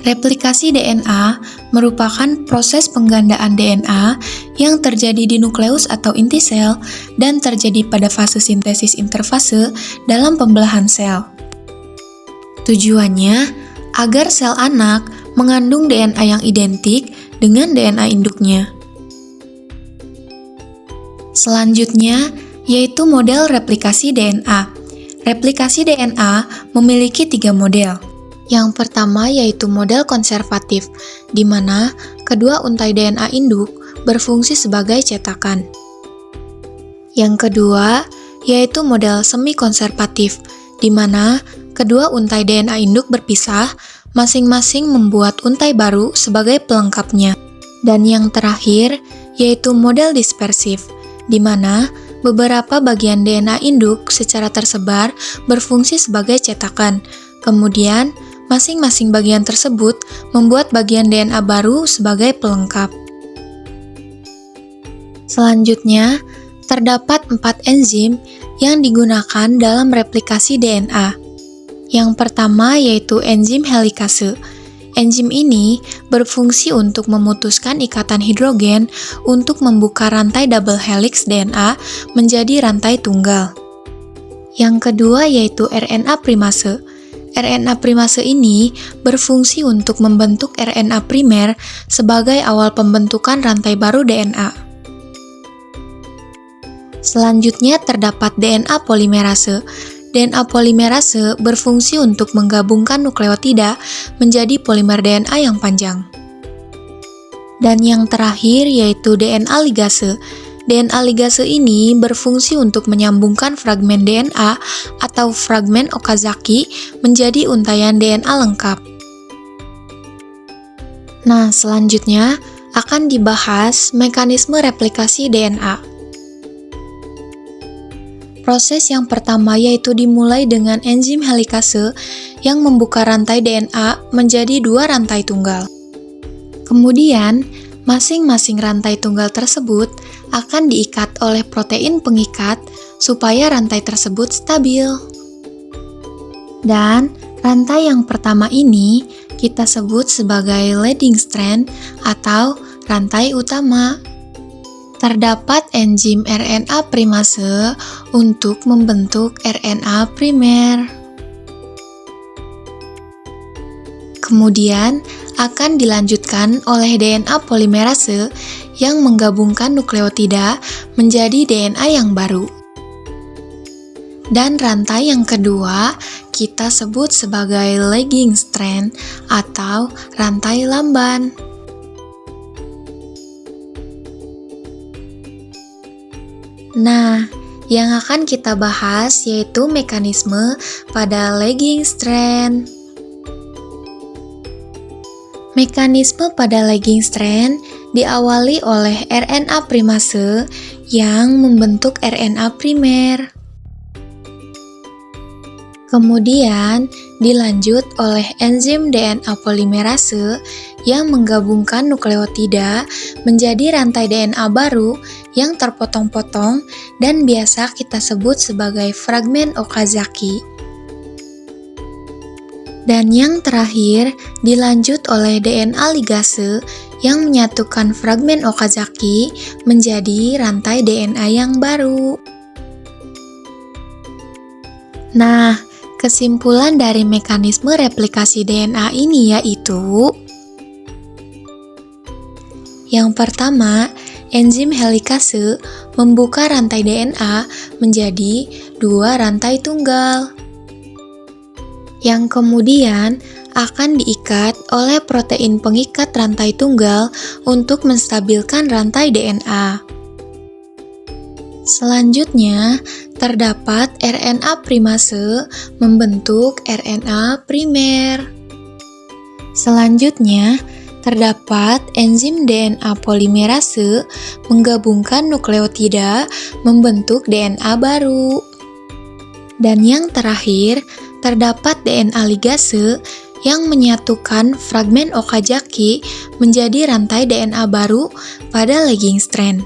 Replikasi DNA merupakan proses penggandaan DNA yang terjadi di nukleus atau inti sel dan terjadi pada fase sintesis interfase dalam pembelahan sel. Tujuannya agar sel anak mengandung DNA yang identik dengan DNA induknya. Selanjutnya yaitu model replikasi DNA. Replikasi DNA memiliki 3 model. Yang pertama yaitu model konservatif, di mana kedua untai DNA induk berfungsi sebagai cetakan. Yang kedua yaitu model semi-konservatif, di mana kedua untai DNA induk berpisah, masing-masing membuat untai baru sebagai pelengkapnya. Dan yang terakhir yaitu model dispersif, di mana beberapa bagian DNA induk secara tersebar berfungsi sebagai cetakan. Kemudian, masing-masing bagian tersebut membuat bagian DNA baru sebagai pelengkap. Selanjutnya, terdapat 4 enzim yang digunakan dalam replikasi DNA. Yang pertama yaitu enzim helikase. Enzim ini berfungsi untuk memutuskan ikatan hidrogen untuk membuka rantai double helix DNA menjadi rantai tunggal. Yang kedua yaitu RNA primase. RNA primase ini berfungsi untuk membentuk RNA primer sebagai awal pembentukan rantai baru DNA. Selanjutnya terdapat DNA polimerase. DNA polimerase berfungsi untuk menggabungkan nukleotida menjadi polimer DNA yang panjang. Dan yang terakhir yaitu DNA ligase. DNA ligase ini berfungsi untuk menyambungkan fragmen DNA atau fragmen Okazaki menjadi untaian DNA lengkap. Nah, selanjutnya akan dibahas mekanisme replikasi DNA. Proses yang pertama yaitu dimulai dengan enzim helikase yang membuka rantai DNA menjadi 2 rantai tunggal. Kemudian, masing-masing rantai tunggal tersebut akan diikat oleh protein pengikat supaya rantai tersebut stabil. Dan rantai yang pertama ini kita sebut sebagai leading strand atau rantai utama. Terdapat enzim RNA primase untuk membentuk RNA primer. Kemudian akan dilanjutkan oleh DNA polimerase yang menggabungkan nukleotida menjadi DNA yang baru. Dan rantai yang kedua kita sebut sebagai lagging strand atau rantai lamban. Nah, yang akan kita bahas yaitu mekanisme pada lagging strand. Mekanisme pada lagging strand diawali oleh RNA primase yang membentuk RNA primer. Kemudian dilanjut oleh enzim DNA polimerase yang menggabungkan nukleotida menjadi rantai DNA baru yang terpotong-potong dan biasa kita sebut sebagai fragmen Okazaki. Dan yang terakhir dilanjut oleh DNA ligase yang menyatukan fragmen Okazaki menjadi rantai DNA yang baru. Nah, kesimpulan dari mekanisme replikasi DNA ini yaitu: yang pertama, enzim helikase membuka rantai DNA menjadi 2 rantai tunggal. Yang kemudian akan diikat oleh protein pengikat rantai tunggal untuk menstabilkan rantai DNA. Selanjutnya, terdapat RNA primase membentuk RNA primer. Selanjutnya, terdapat enzim DNA polimerase menggabungkan nukleotida membentuk DNA baru. Dan yang terakhir, terdapat DNA ligase yang menyatukan fragmen Okazaki menjadi rantai DNA baru pada lagging strand.